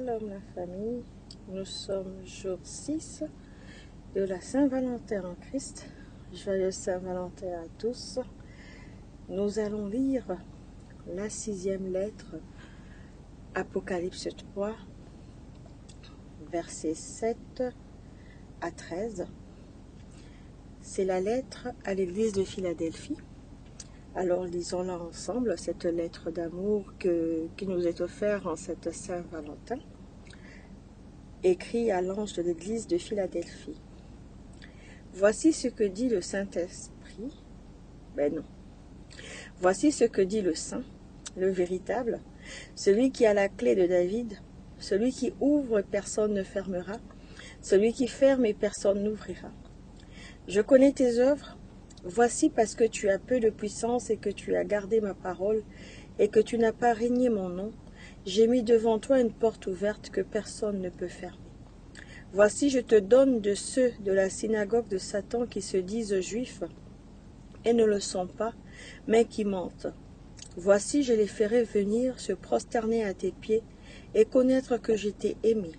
Shalom la famille, nous sommes jour 6 de la Saint-Valentin en Christ. Joyeux Saint-Valentin à tous. Nous allons lire la 6e lettre, Apocalypse 3, versets 7 à 13. C'est la lettre à l'église de Philadelphie. Alors lisons-la ensemble, cette lettre d'amour qui nous est offerte en cette Saint-Valentin, écrit à l'ange de l'église de Philadelphie. Voici ce que dit le Saint-Esprit. Voici ce que dit le Saint, le véritable, celui qui a la clé de David, celui qui ouvre et personne ne fermera, celui qui ferme et personne n'ouvrira. Je connais tes œuvres. Voici parce que tu as peu de puissance et que tu as gardé ma parole et que tu n'as pas renié mon nom, j'ai mis devant toi une porte ouverte que personne ne peut fermer. Voici, je te donne de ceux de la synagogue de Satan qui se disent juifs et ne le sont pas, mais qui mentent. Voici, je les ferai venir se prosterner à tes pieds et connaître que je t'ai aimé.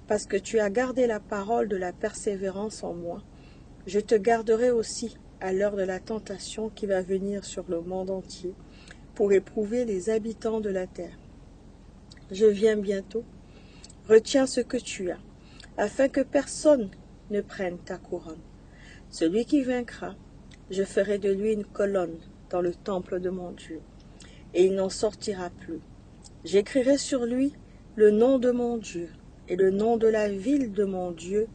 Parce que tu as gardé la parole de la persévérance en moi, je te garderai aussi à l'heure de la tentation qui va venir sur le monde entier pour éprouver les habitants de la terre. Je viens bientôt. Retiens ce que tu as, afin que personne ne prenne ta couronne. Celui qui vaincra, je ferai de lui une colonne dans le temple de mon Dieu, et il n'en sortira plus. J'écrirai sur lui le nom de mon Dieu et le nom de la ville de mon Dieu,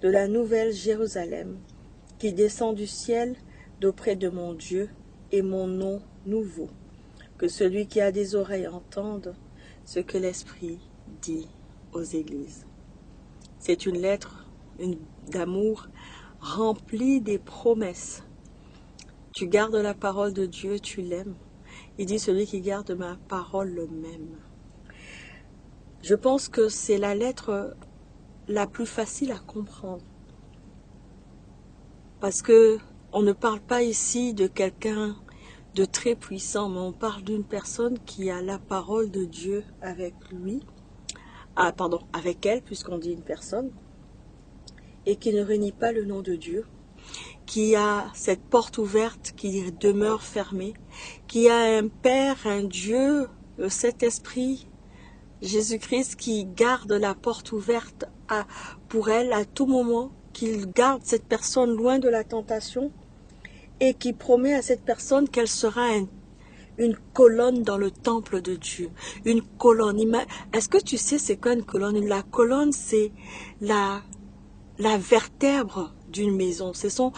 de la nouvelle Jérusalem, qui descend du ciel d'auprès de mon Dieu, et mon nom nouveau. Que celui qui a des oreilles entende ce que l'Esprit dit aux églises. C'est une lettre d'amour remplie des promesses. Tu gardes la parole de Dieu, tu l'aimes. Il dit, celui qui garde ma parole le m'aime. Je pense que c'est la lettre la plus facile à comprendre. Parce que on ne parle pas ici de quelqu'un de très puissant, mais on parle d'une personne qui a la parole de Dieu avec lui, avec elle, puisqu'on dit une personne, et qui ne renie pas le nom de Dieu, qui a cette porte ouverte qui demeure fermée, qui a un Père, un Dieu, le Saint-Esprit, Jésus-Christ, qui garde la porte ouverte pour elle à tout moment, qu'il garde cette personne loin de la tentation et qui promet à cette personne qu'elle sera une colonne dans le temple de Dieu. Une colonne. Est-ce que tu sais c'est quoi une colonne? La colonne, c'est la vertèbre d'une maison. Ce sont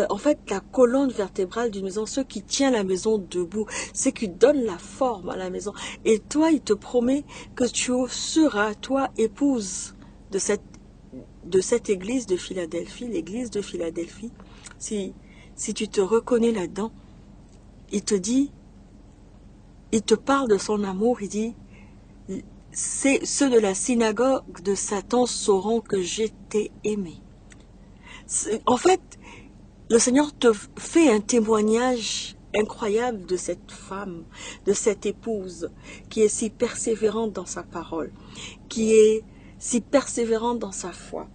en fait, la colonne vertébrale d'une maison, ce qui tient la maison debout, ce qui donne la forme à la maison. Et toi, il te promet que tu seras, toi, épouse de cette église de Philadelphie, l'église de Philadelphie. Si tu te reconnais là-dedans, il te parle de son amour, il dit, ceux de la synagogue de Satan sauront que je t'ai aimé. En fait, le Seigneur te fait un témoignage incroyable de cette femme, de cette épouse, qui est si persévérante dans sa parole, qui est si persévérante dans sa foi.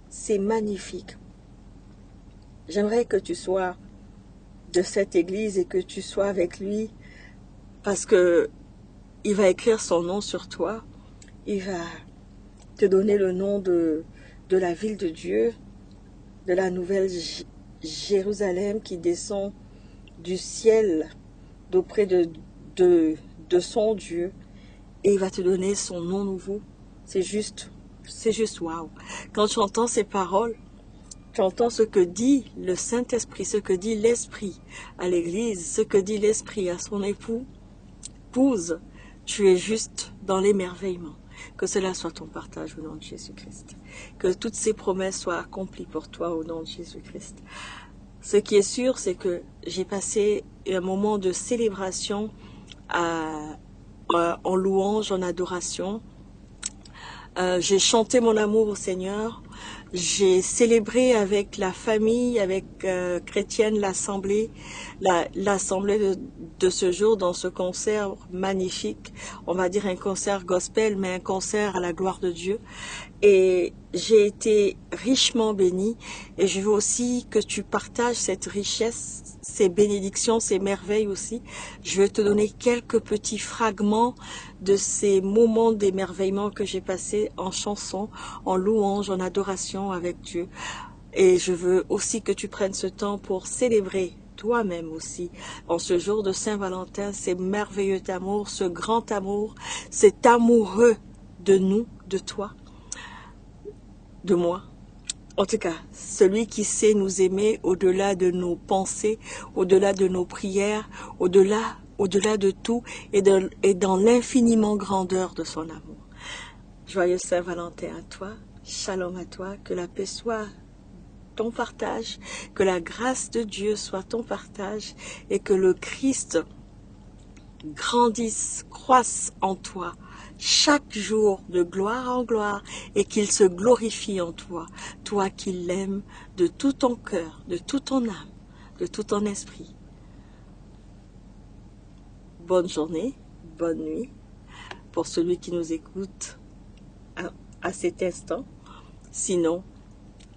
C'est magnifique. J'aimerais que tu sois de cette église et que tu sois avec lui, parce que il va écrire son nom sur toi, il va te donner le nom de la ville de Dieu, de la nouvelle Jérusalem qui descend du ciel d'auprès de son Dieu, et il va te donner son nom nouveau. C'est juste waouh. Quand tu entends ces paroles, tu entends ce que dit le Saint-Esprit, ce que dit l'Esprit à l'Église, ce que dit l'Esprit à son épouse, tu es juste dans l'émerveillement. Que cela soit ton partage au nom de Jésus-Christ. Que toutes ces promesses soient accomplies pour toi au nom de Jésus-Christ. Ce qui est sûr, c'est que j'ai passé un moment de célébration en louange, en adoration, J'ai chanté mon amour au Seigneur. J'ai célébré avec la famille, avec chrétienne, l'assemblée de ce jour dans ce concert magnifique. On va dire un concert gospel, mais un concert à la gloire de Dieu. Et j'ai été richement bénie. Et je veux aussi que tu partages cette richesse, ces bénédictions, ces merveilles aussi. Je vais te donner quelques petits fragments de ces moments d'émerveillement que j'ai passés en chanson, en louange, en adoration avec Dieu. Et je veux aussi que tu prennes ce temps pour célébrer toi-même aussi, en ce jour de Saint-Valentin, ces merveilleux amours, ce grand amour, cet amoureux de nous, de toi, de moi. En tout cas, celui qui sait nous aimer au-delà de nos pensées, au-delà de nos prières, au-delà de tout et dans l'infiniment grandeur de son amour. Joyeux Saint-Valentin à toi, shalom à toi, que la paix soit ton partage, que la grâce de Dieu soit ton partage et que le Christ grandisse, croisse en toi chaque jour de gloire en gloire et qu'il se glorifie en toi, toi qui l'aimes de tout ton cœur, de toute ton âme, de tout ton esprit. Bonne journée, bonne nuit pour celui qui nous écoute à cet instant. Sinon,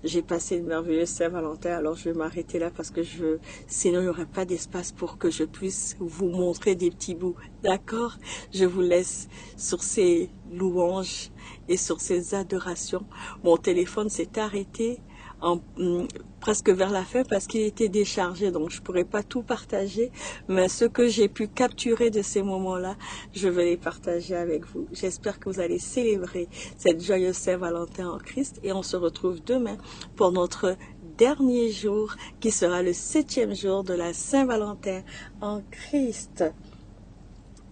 j'ai passé une merveilleuse Saint-Valentin, alors je vais m'arrêter là parce que sinon il n'y aurait pas d'espace pour que je puisse vous montrer des petits bouts. D'accord? Je vous laisse sur ces louanges et sur ces adorations. Mon téléphone s'est arrêté presque vers la fin parce qu'il était déchargé, donc je pourrais pas tout partager, mais ce que j'ai pu capturer de ces moments-là, je vais les partager avec vous. J'espère que vous allez célébrer cette joyeuse Saint-Valentin en Christ et on se retrouve demain pour notre dernier jour qui sera le 7e jour de la Saint-Valentin en Christ.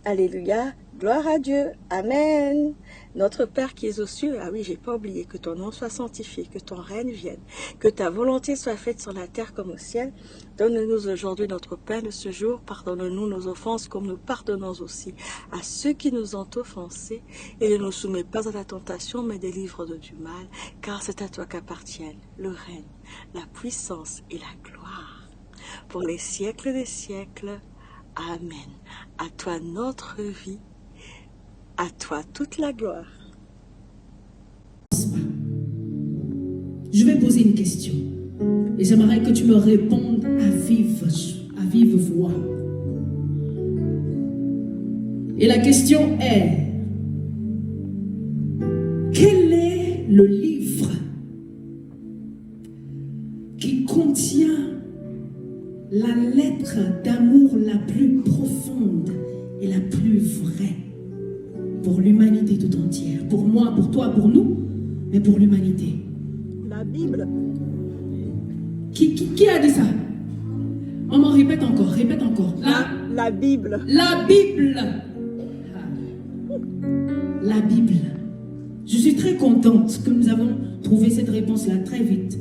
Alléluia, gloire à Dieu, Amen. Notre Père qui es aux cieux, ah oui, j'ai pas oublié, que ton nom soit sanctifié, que ton règne vienne, que ta volonté soit faite sur la terre comme au ciel. Donne-nous aujourd'hui notre pain de ce jour, pardonne-nous nos offenses comme nous pardonnons aussi à ceux qui nous ont offensés, et ne nous soumets pas à la tentation, mais délivre-nous du mal, car c'est à toi qu'appartiennent le règne, la puissance et la gloire, pour les siècles des siècles. Amen. À toi notre vie, à toi toute la gloire. Je vais poser une question et j'aimerais que tu me répondes à vive voix. Et la question est, quel est le livre qui contient la lettre d'amour la plus profonde et la plus vraie pour l'humanité tout entière, pour moi, pour toi, pour nous, mais pour l'humanité? La Bible. Qui a dit ça? Maman, répète encore. La Bible. La Bible. La Bible. Je suis très contente que nous avons trouvé cette réponse-là très vite.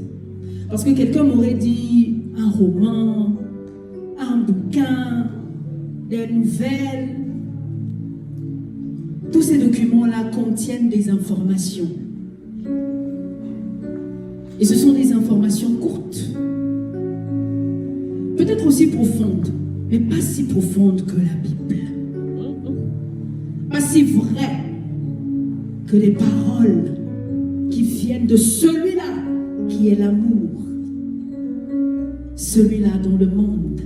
Parce que quelqu'un m'aurait dit un roman, un bouquin, des nouvelles. Tous ces documents-là contiennent des informations. Et ce sont des informations courtes. Peut-être aussi profondes, mais pas si profondes que la Bible. Pas si vraies que les paroles qui viennent de celui-là qui est l'amour. Celui-là dont le monde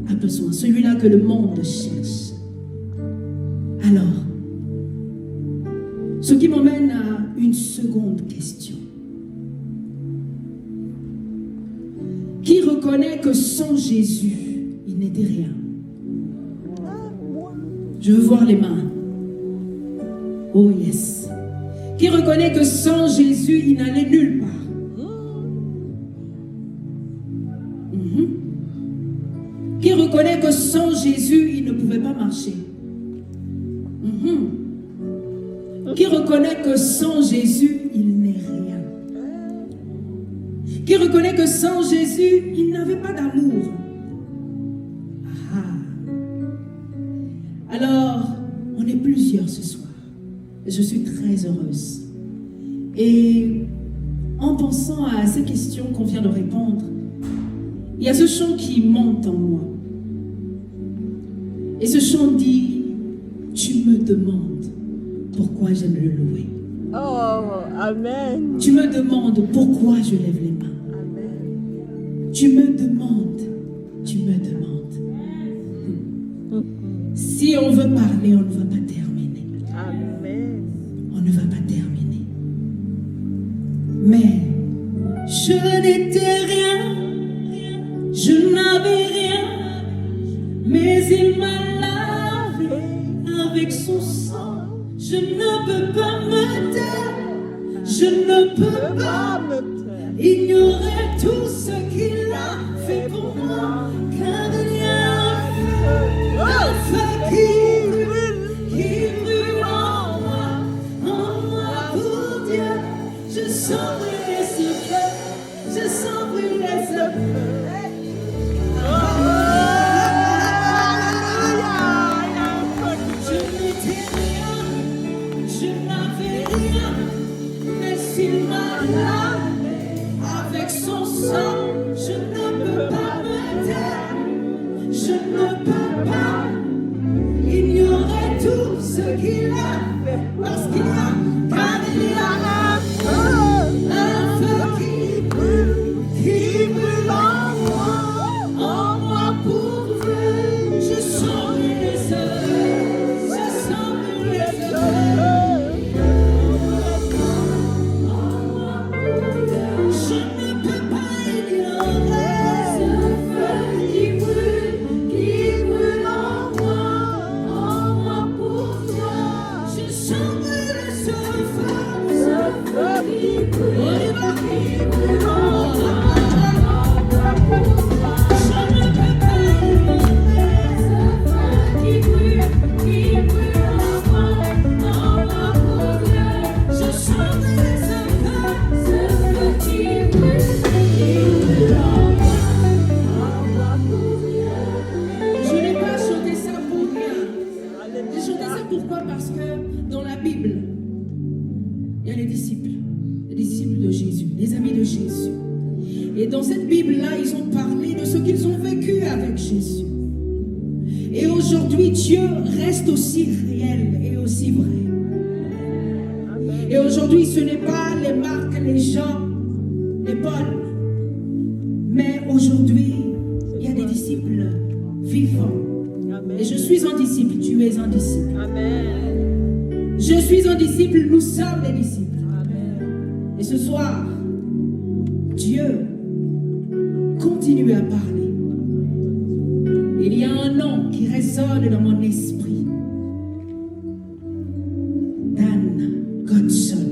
a besoin, celui-là que le monde cherche. Alors, ce qui m'emmène à une seconde question. Qui reconnaît que sans Jésus, il n'était rien? Je veux voir les mains. Oh yes. Qui reconnaît que sans Jésus, il n'allait nulle part? Qui reconnaît que sans Jésus, il ne pouvait pas marcher? Qui reconnaît que sans Jésus, il n'est rien? Qui reconnaît que sans Jésus, il n'avait pas d'amour? Alors, on est plusieurs ce soir. Je suis très heureuse. Et en pensant à ces questions qu'on vient de répondre, il y a ce chant qui monte en moi. Et ce chant dit, tu me demandes pourquoi j'aime le louer. Oh, Amen. Tu me demandes pourquoi je lève les mains. Amen. Tu me demandes, tu me demandes. Si on veut parler, on ne va pas terminer. Amen. On ne va pas terminer. Mais je n'étais rien, je n'avais rien, mais il m'a lavé avec son sang. Je ne peux pas me taire, je ne peux pas ignorer tout ce qu'il a fait pour moi, car il y a un feu qui brûle en moi pour Dieu. Je sens brûler ce feu, je sens brûler ce feu. Je n'étais rien, je n'avais rien, mais s'il m'a lavé avec son sang, je ne peux pas me taire, je ne peux pas ignorer tout ce qu'il a fait, parce qu'il a, car il y a un feu qui brûle en moi pour Dieu. Je sens brûler ce feu, je sens brûler ce feu. Je ne peux pas ignorer ce feu qui brûle en moi pour Dieu. Je sens brûler ce feu qui brûle en moi. Je ne peux pas ignorer ce feu qui brûle en moi pour Dieu. Je sens brûler ce feu qui brûle en moi pour Dieu. Je n'ai pas chanté ça pour rien. J'ai chanté ça pourquoi? Parce que dans la Bible, il y a les disciples de Jésus, les amis de Jésus. Et dans cette Bible-là, ils ont parlé de ce qu'ils ont vécu avec Jésus. Et aujourd'hui, Dieu reste aussi réel et aussi vrai. Et aujourd'hui, ce n'est pas les Marc, les Jean, les Paul. Mais aujourd'hui, il y a des disciples vivants. Et je suis un disciple, tu es un disciple. Amen. Je suis un disciple, nous sommes des disciples. Amen. Et ce soir, Dieu continue à parler. Il y a un nom qui résonne dans mon esprit. Dan Godson.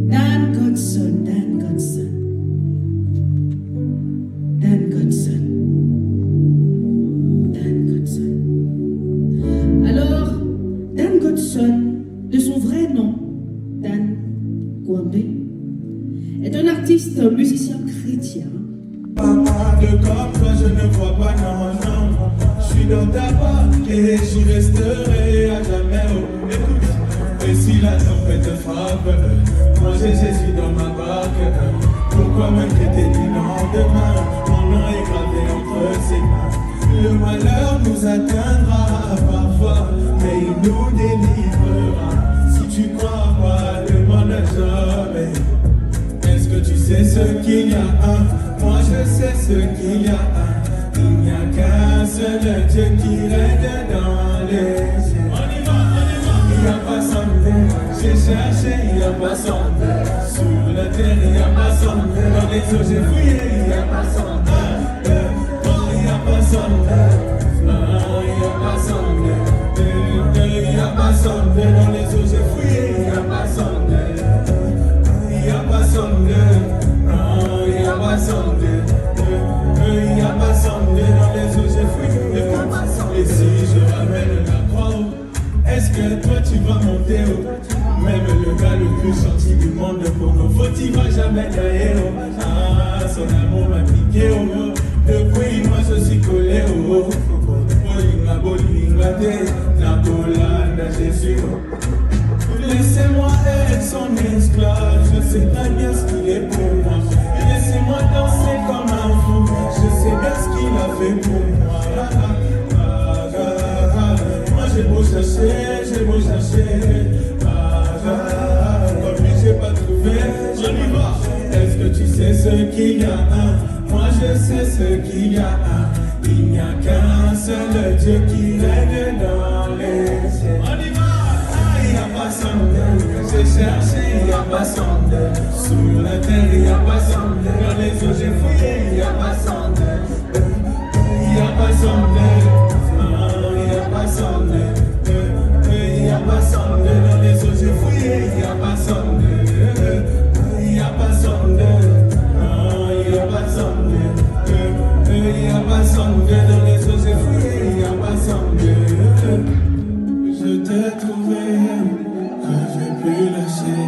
Dan Godson, Dan Godson. Dan Godson. Dan Godson. Alors, Dan Godson, de son vrai nom, Dan Kwambe, est un artiste, un musicien chrétien. Papa, de comme toi je ne vois pas, non, non. Je suis dans ta barque et j'y resterai à jamais. Oh, écoute, et si la tempête te frappe, moi j'ai Jésus dans ma barque. Pourquoi m'inquiéter du lendemain? Mon nom est gravé entre ses mains. Le malheur nous atteindra parfois, mais il nous délivrera. Si tu crois pas, demande jamais. Est-ce que tu sais ce qu'il y a un? Moi je sais ce qu'il y a un. Il n'y a qu'un seul Dieu qui règne dans les cieux. On y va, on y va. Il n'y a pas son Dieu. J'ai cherché, il n'y a pas son Dieu. Sur la terre, il n'y a pas son Dieu. Dans les eaux, j'ai fouillé, il n'y a pas son Dieu. Oh, il n'y a pas son Dieu. Oh, il n'y a pas son Dieu. Il n'y a pas son Dieu. Dans les eaux, j'ai fouillé, il n'y a pas son Dieu. Il n'y a pas son Dieu. Oh, il n'y a pas son Dieu. Il n'y a pas son Dieu. Dans les eaux, j'ai fouillé. Et si je ramène la croix, est-ce que toi tu vas monter haut? Même le gars le plus gentil du monde pour nos fautes, il va jamais derrière. Ah, son amour m'a piqué au mot. Depuis moi je suis collé au haut. Bolinga, bolinga, te, na colanda, Jésus. son esclave, je sais très bien ce qu'il est pour moi. Et laissez-moi danser comme un fou, je sais bien ce qu'il a fait pour moi. Moi j'ai beau chercher, comme lui j'ai pas trouvé, on y va. Est-ce que tu sais ce qu'il y a un? Moi je sais ce qu'il y a un. Il n'y a qu'un seul Dieu qui règne dans les cieux. On y va. Il n'y a pas son Dieu, j'ai cherché, il n'y a pas son Dieu. Sous la terre, il n'y a pas son Dieu. Dans les eaux, j'ai fouillé, il n'y a pas son Dieu. Il n'y a pas son Dieu. Il n'y a pas son Dieu. Il n'y a pas son Dieu. Dans les eaux, j'ai fouillé, il n'y a pas son Dieu. Il n'y a pas son Dieu. Il n'y a pas son Dieu. Il n'y a pas son Dieu. Dans les eaux, j'ai fouillé, il n'y a pas son Dieu. Je t'ai trouvé, je vais plus lâcher.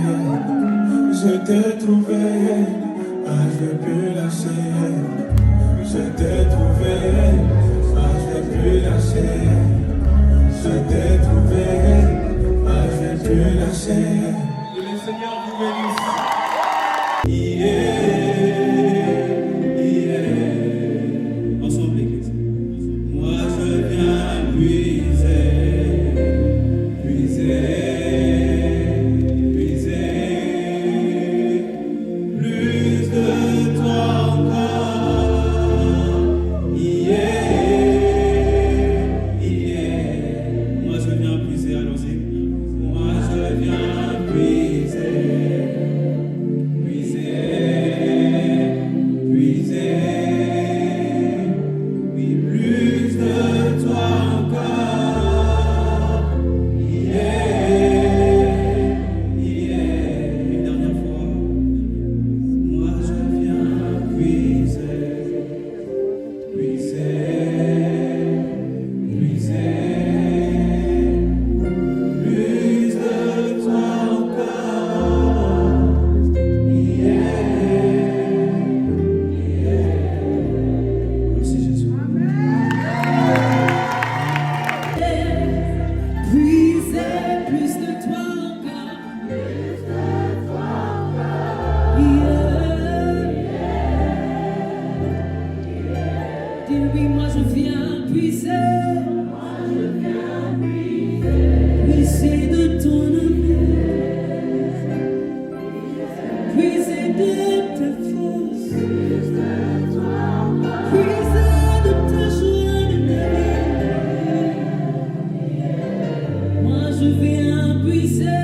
Je t'ai trouvé, je vais plus lâcher. Je t'ai trouvé, je vais plus lâcher. Je t'ai trouvé, je vais plus lâcher. Que le Seigneur vous bénisse. Ensemble l'église. Moi je viens puiser. Plus de toi encore, Moi je viens puiser, allons-y. Moi je viens puiser. Oui, plus de toi encore. Une dernière fois. Moi je viens puiser. Plus de toi encore. Merci Jésus. Puiser plus de toi encore. Dis oui, moi je viens puiser. Puiser de ton amour. Puiser de ta force. Puiser de ta joie de ta vie. Moi je viens puiser.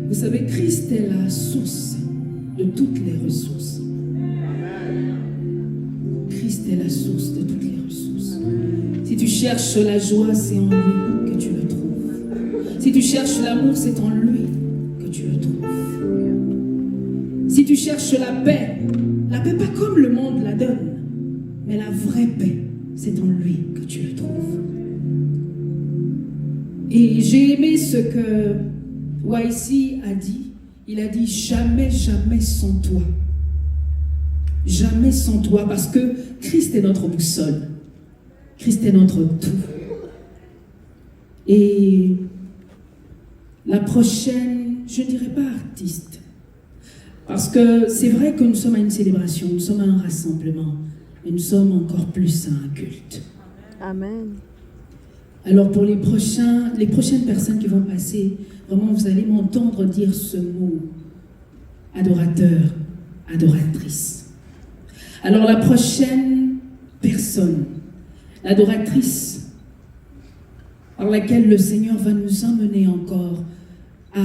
Vous savez, Christ est la source de toutes les ressources. Christ est la source de toutes les ressources. Si tu cherches la joie, c'est en lui que tu le trouves. Si tu cherches l'amour, c'est en lui que tu le trouves. Si tu cherches la paix pas comme le monde la donne, mais la vraie paix, c'est en lui que tu le trouves. Et j'ai aimé ce que YC a dit. Il a dit jamais, jamais sans toi. Jamais sans toi, parce que Christ est notre boussole. Christ est notre tout. Et la prochaine, je ne dirais pas artiste, parce que c'est vrai que nous sommes à une célébration, nous sommes à un rassemblement, mais nous sommes encore plus à un culte. Amen. Alors pour les prochaines personnes qui vont passer, vraiment vous allez m'entendre dire ce mot, adorateur, adoratrice. Alors la prochaine personne, l'adoratrice par laquelle le Seigneur va nous emmener encore à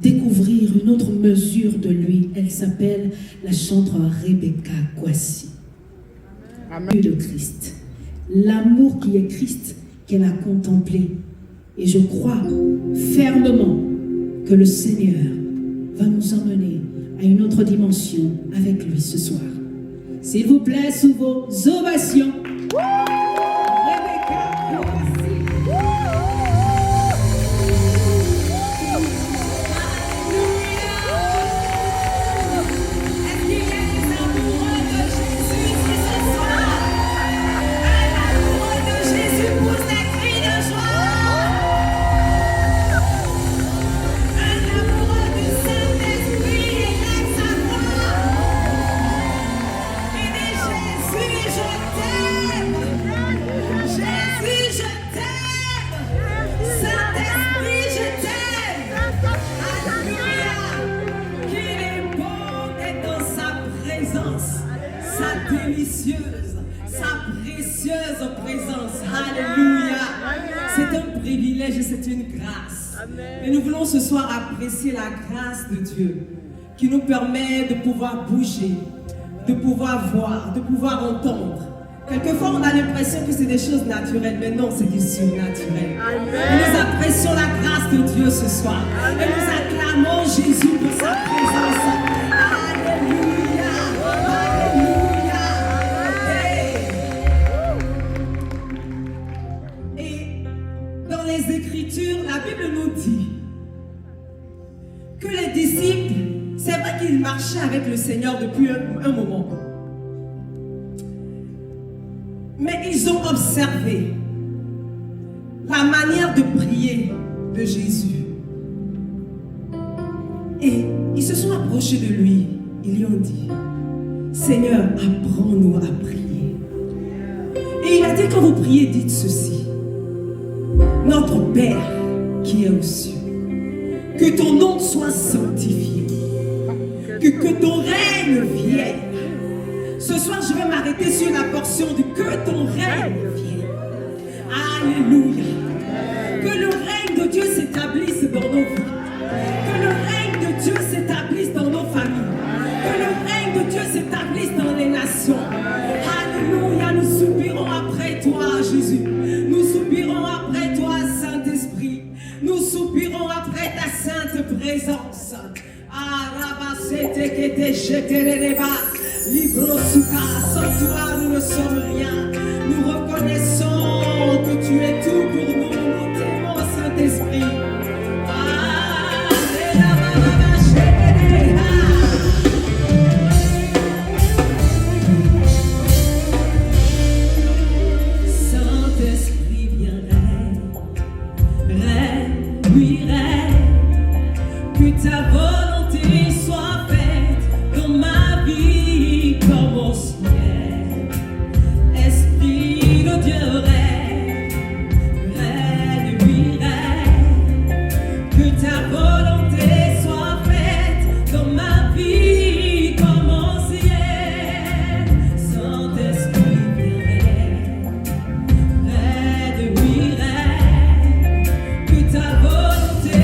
découvrir une autre mesure de lui, elle s'appelle la chanteuse Rebecca Kwasi. Amen. De Christ. L'amour qui est Christ qu'elle a contemplé. Et je crois fermement que le Seigneur va nous emmener à une autre dimension avec lui ce soir. S'il vous plaît, sous vos ovations, Rebecca Kwasi. privilège et c'est une grâce. Amen. Mais nous voulons ce soir apprécier la grâce de Dieu qui nous permet de pouvoir bouger, de pouvoir voir, de pouvoir entendre. Quelquefois, on a l'impression que c'est des choses naturelles, mais non, c'est du surnaturel. Amen. Et nous apprécions la grâce de Dieu ce soir. Amen. Et nous acclamons Jésus pour sa présence. Alléluia, alléluia. Et dans les Écritures, la Bible nous dit que les disciples, c'est vrai qu'ils marchaient avec le Seigneur depuis un moment. Mais ils ont observé la manière de prier de Jésus. Et ils se sont approchés de lui. Ils lui ont dit, Seigneur, apprends-nous à prier. Et il a dit, quand vous priez, dites ceci. Notre Père qui est aux cieux, que ton nom soit sanctifié, que ton règne vienne. Ce soir, je vais m'arrêter sur la portion de que ton règne vienne. Alléluia. Que le règne de Dieu s'établisse dans nos vies. Que le règne de Dieu s'établisse dans nos familles. Que le règne de Dieu s'établisse dans les nations. Alléluia. Nous soupirons après toi, Jésus. Nous soupirons après toi, Saint-Esprit. Nous soupirons après ta sainte présence. Librosuka, sans toi nous ne sommes rien. Nous reconnaissons que tu es tout pour nous. Nous t'aimons, Saint-Esprit. Saint-Esprit, viens, règne, oui, règne. Que ta volonté soit faite dans ma vie comme au ciel. Esprit de Dieu, règne, règne, oui, règne. Que ta volonté soit faite dans ma vie comme au ciel. Saint-Esprit, règne, oui, règne. Que ta volonté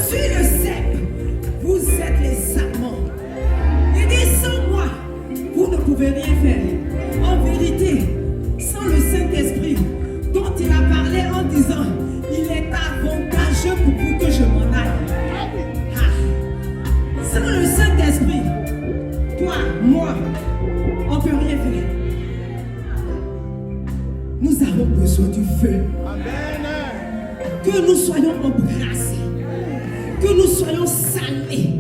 suis le cep, vous êtes les amants. Il dit sans moi, vous ne pouvez rien faire. En vérité, sans le Saint-Esprit, dont il a parlé en disant, il est avantageux pour vous que je m'en aille. Ah. Sans le Saint-Esprit, toi, moi, on ne peut rien faire. Nous avons besoin du feu. Que nous soyons embrassés, que nous soyons salés,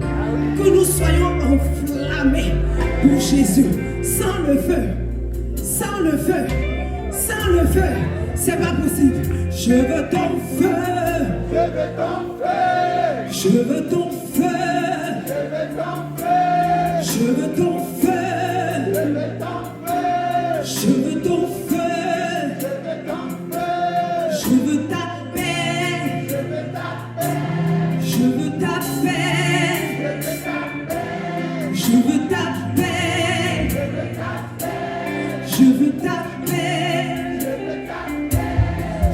que nous soyons enflammés pour Jésus. Sans le feu, sans le feu, sans le feu, c'est pas possible. Je veux ton feu, je veux ton feu, je veux ton feu, je veux ton feu, je veux ton feu, je veux ta paix, je veux ta paix, je veux ta paix, je veux ta paix,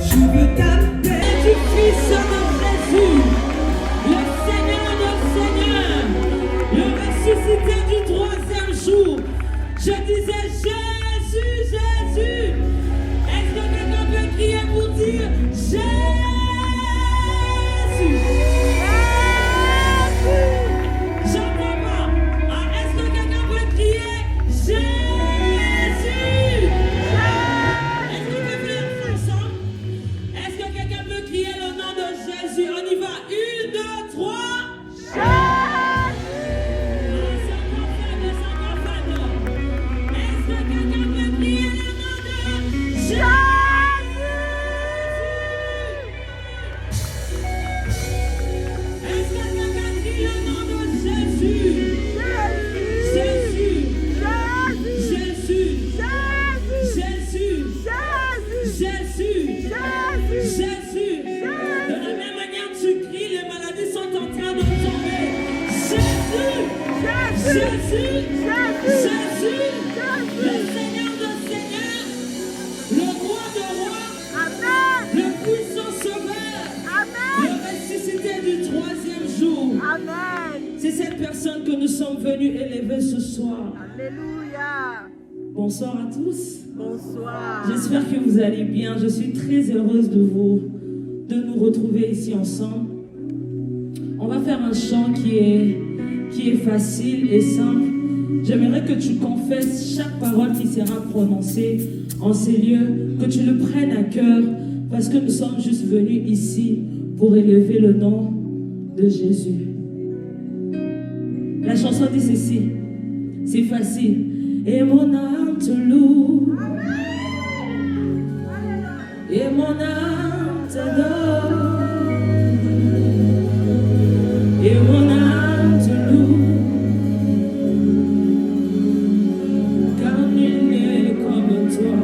je veux ta paix. Du Fils de Jésus, le Seigneur de Seigneur, le ressuscité du troisième jour. Je disais Jésus, Jésus. Est-ce que quelqu'un peut crier pour dire Jésus? J'entends pas. Ah, est-ce que quelqu'un peut crier Jésus? Est-ce qu'on peut faire ça ensemble? Est-ce que quelqu'un peut crier le nom de Jésus? On y va. 1, 2, 3. Jésus! C'est encore faible, c'est encore faible. Est-ce que quelqu'un peut crier le nom de Jésus? Est-ce que quelqu'un crie le nom de Jésus? Jésus! Jésus! Jésus! Jésus! Jésus! De la même manière que tu cries, les maladies sont en train de tomber. Jésus! Jésus! Jésus! Le Seigneur de Seigneurs, le roi de rois, le puissant sauveur, le ressuscité du troisième jour. C'est cette personne que nous sommes venus élever ce soir. Alléluia. Bonsoir à tous. Bonsoir. J'espère que vous allez bien. Je suis très heureuse de nous retrouver ici ensemble. On va faire un chant qui est facile et simple. J'aimerais que tu confesses chaque parole qui sera prononcée en ces lieux, que tu le prennes à cœur, parce que nous sommes juste venus ici pour élever le nom de Jésus. La chanson dit ceci, c'est facile. Et mon âme te loue, et mon âme t'adore, et mon âme te loue, car nul n'est comme toi.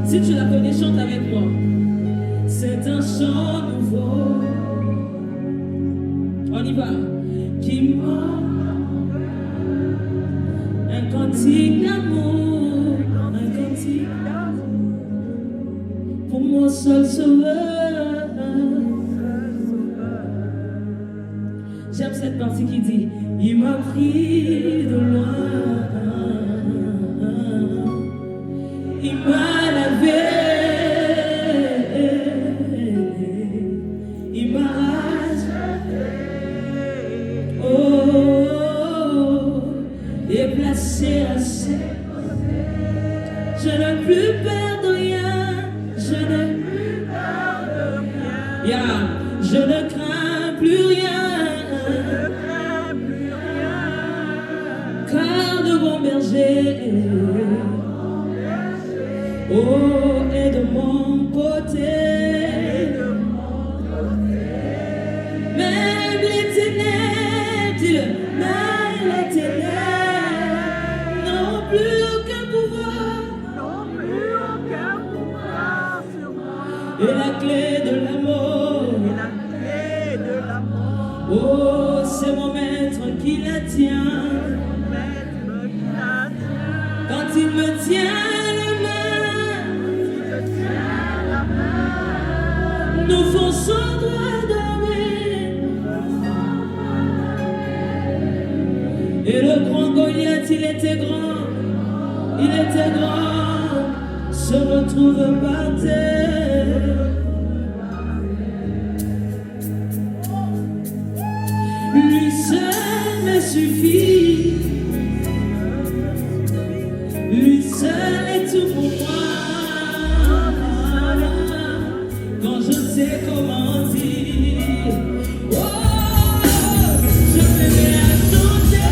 Si tu la connais, chante avec moi. C'est un chant nouveau. On y va. Qui m'offre un cantique d'amour, un cantique pour mon seul sauveur. J'aime cette partie qui dit il m'a pris de loin, il m'a lavé, il m'a racheté, oh, et placé à ses côtés. Je n'ai plus peur de rien, je n'ai plus peur de rien, yeah. Je ne crains plus rien, car de bon berger, oh, et de mon côté, même les ténèbres, dis-le, même les ténèbres n'ont plus aucun pouvoir sur moi, et la clé de l'amour, oh, c'est mon maître qui la tient. Quand il me tient la main, nous fonçons droit dans mes. il était grand, se retrouve par terre. Lui seul me suffit, lui seul est tout pour moi. Quand je sais comment dire, oh, je me mets à chanter.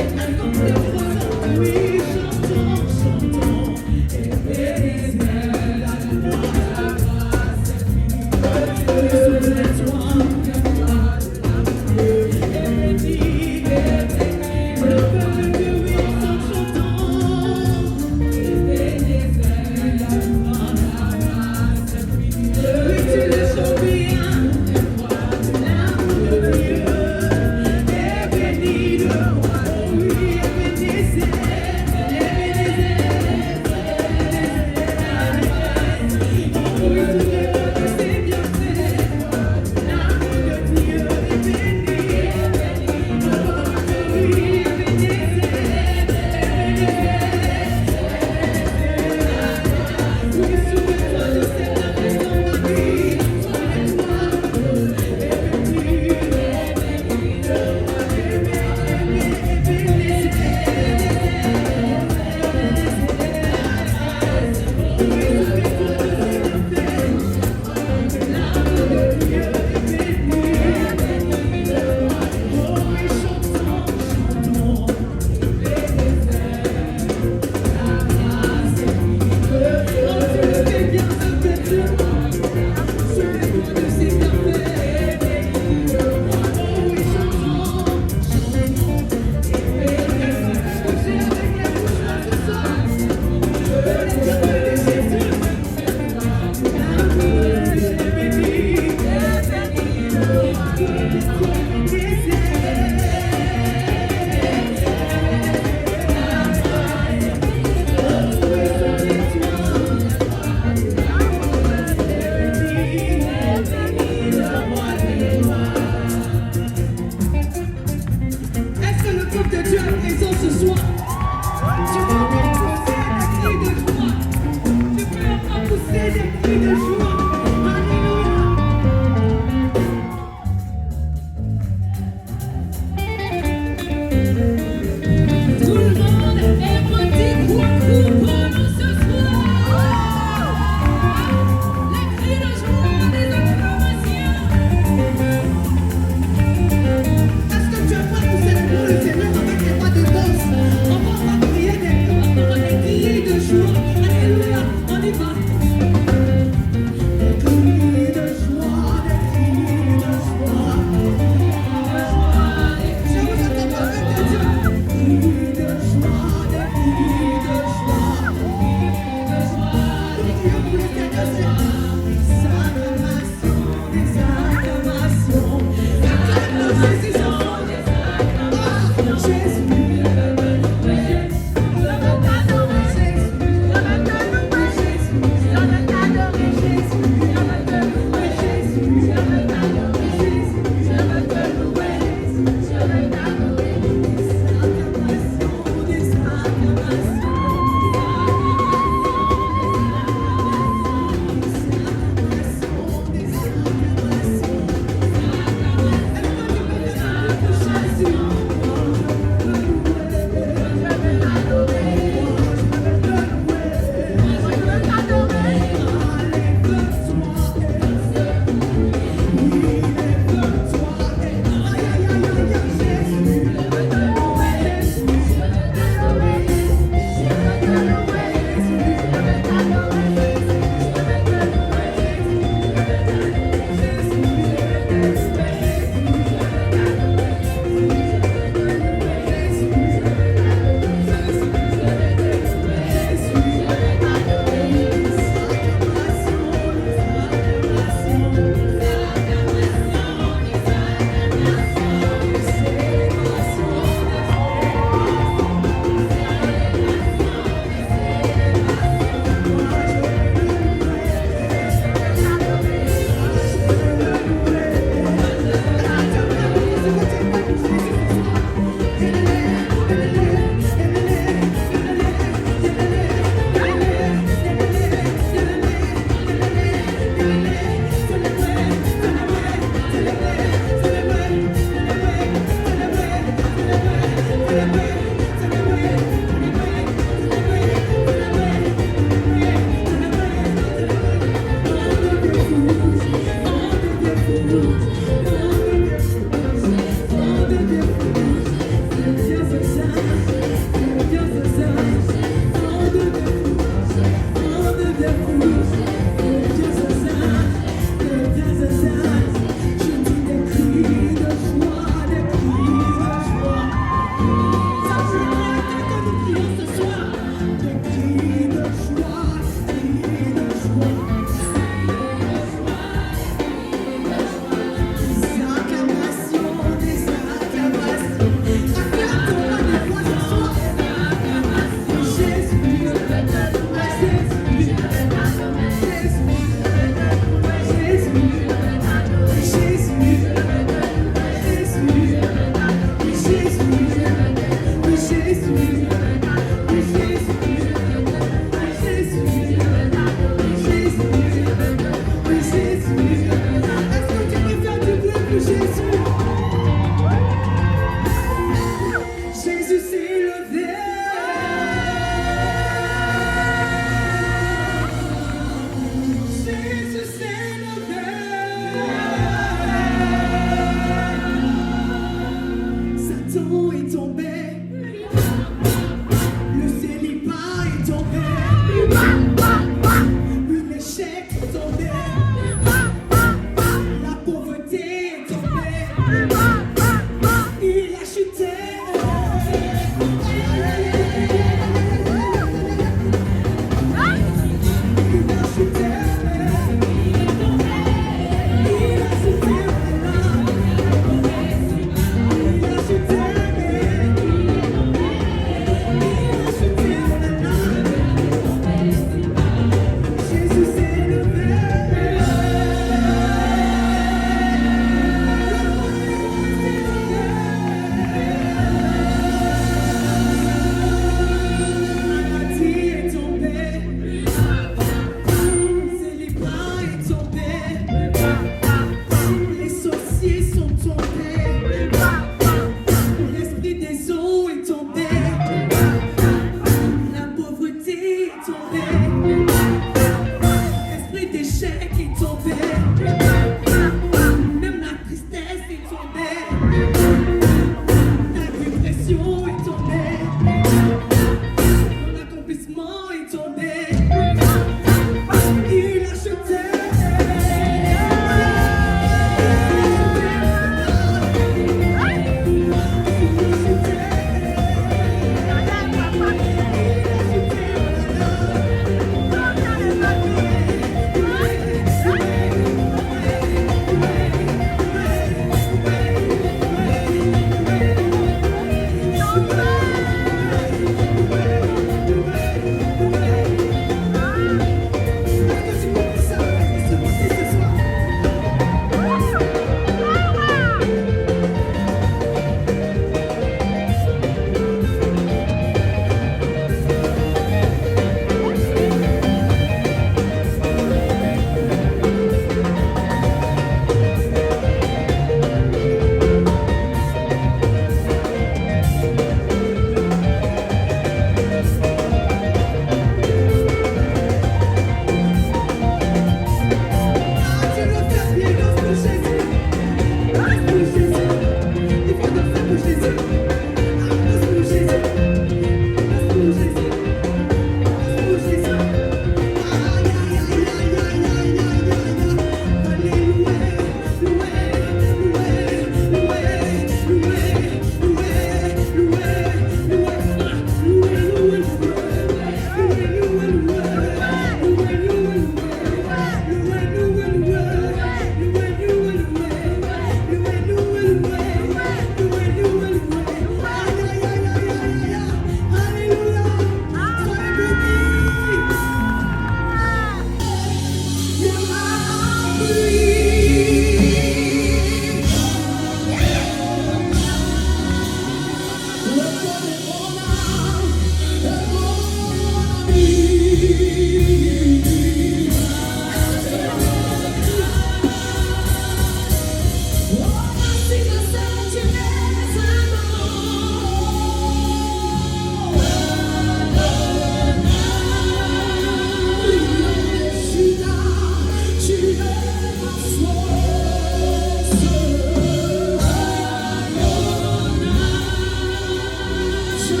Je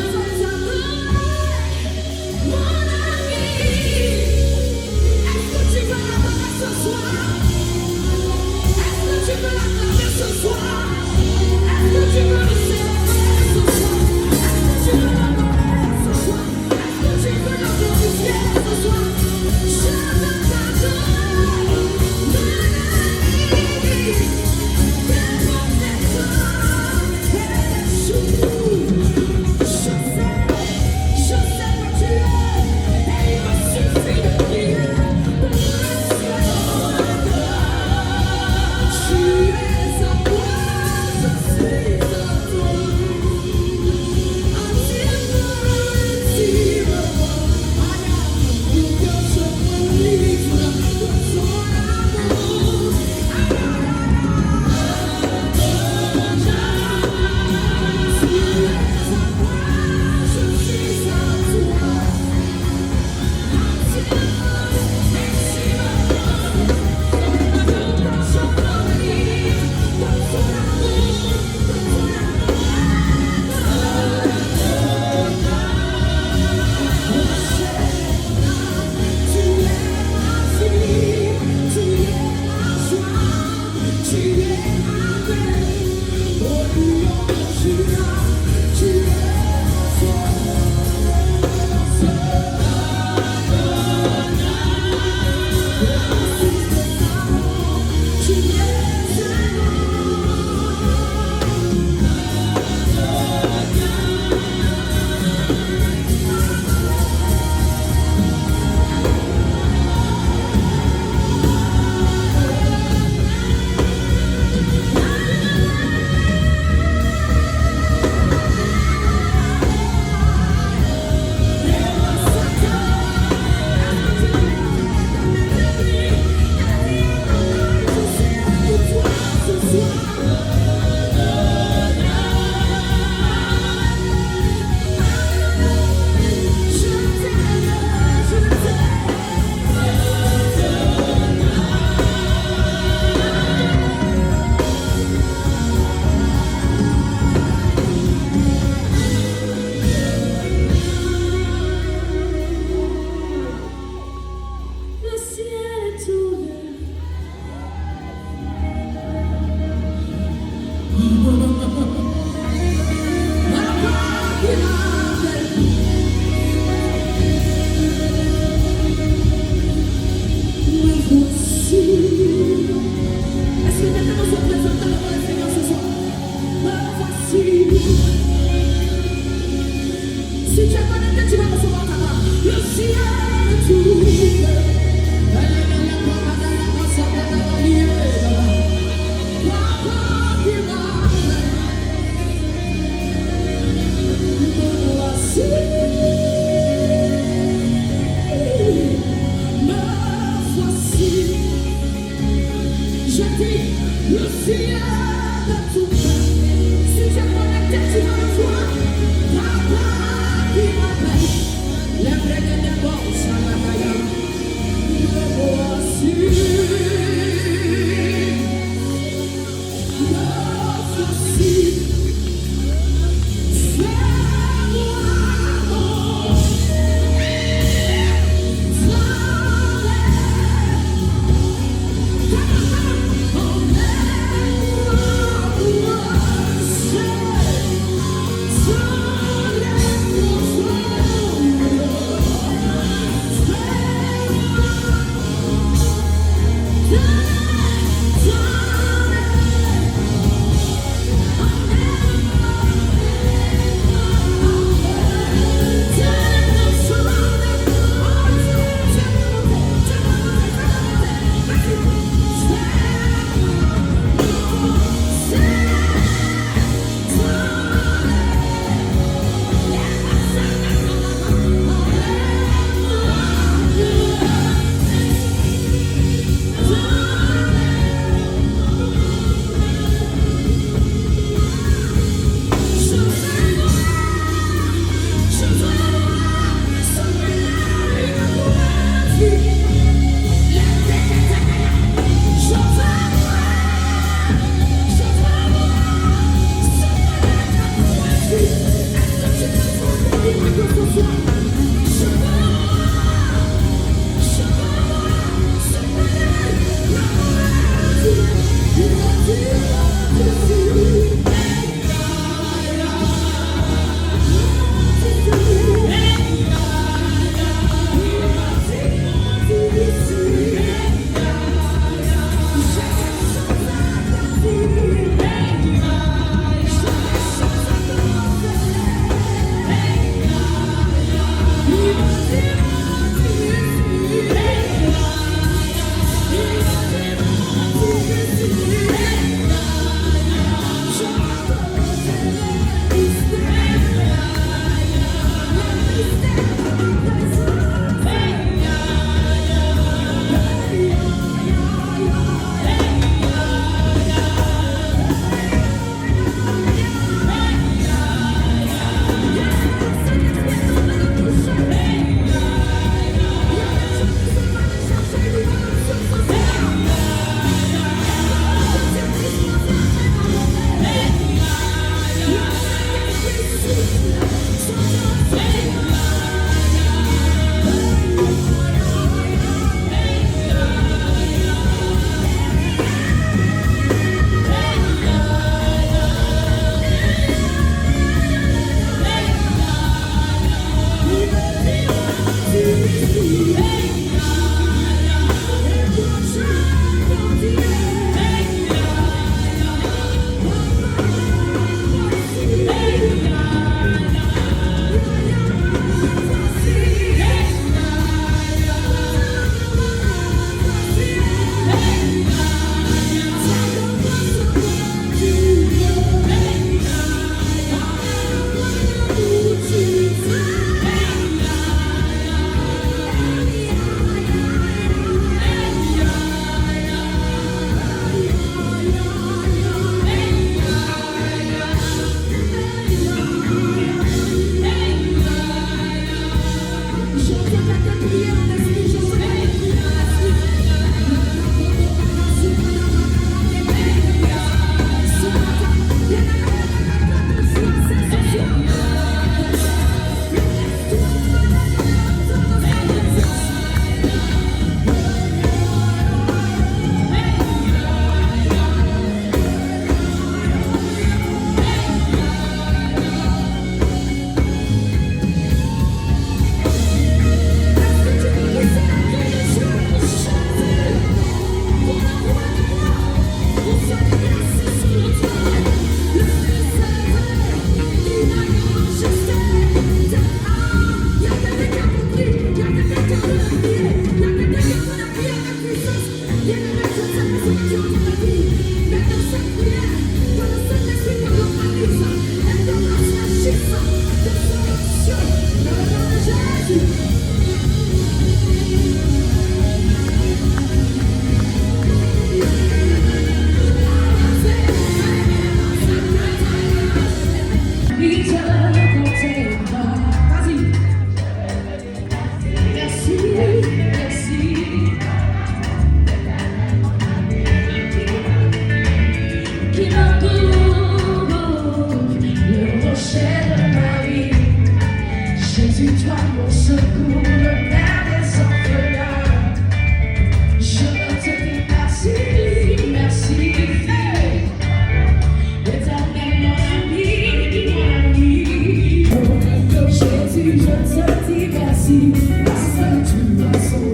Jésus, je te dis merci, parce que tu m'as sauvé.